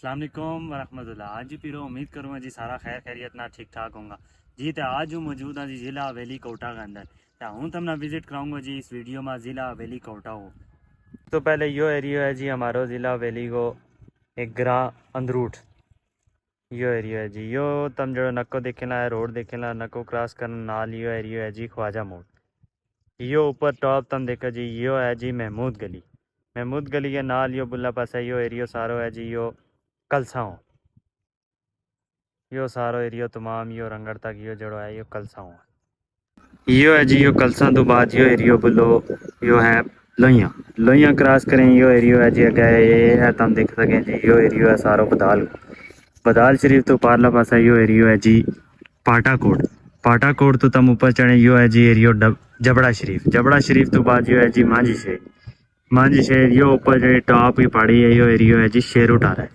अस्सलाम वालेकुम वरहमतुल्लाह। आज जी फिर उम्मीद करूँगा जी सारा खैर खैरियत ना ठीक ठाक होगा जी। तो आज हूँ मौजूद हाँ जी ज़िला हवेली कोटा के अंदर। तो हूँ तमने विजिट कराऊंगा जी इस वीडियो में ज़िला हवेली कोटा हो। तो पहले यो एरिया है जी हमारो ज़िला हवेली को एक ग्रा अंदरूट यो एरिया है जी। यो तम जो नक्को देखेला है रोड देखेला नक्को क्रॉस करना नाल यो एरिया है जी ख्वाजा मोड़। यो ऊपर टॉप तम देखा जी यो है जी महमूद गली। महमूद गली के नाल यो बुला पास है यो एरियो सारो है जी यो कलसाओ। यो सारो एरियो तमाम यो रंगड़ तक यो जड़ो है यो कलसाओ है। यो है जी यो कलसा तो बाद यो एरियो बोलो यो है लोहिया। लोहिया क्रॉस करें यो एरियो है जी अगे ये है तुम देख सकें जी यो एरियो है सारो बदाल। बदाल शरीफ तो पारला पासा यो एरियो है जी पाटाकोट। पाटाकोट तो तम ऊपर चढ़े यो है जी एरियो जबड़ा शरीफ। जबड़ा शरीफ तो बाद यो है जी मांझी शेर। मांझी शेर यो ऊपर जो टॉप की पहाड़ी है यो एरियो है जी शेर उठारा है।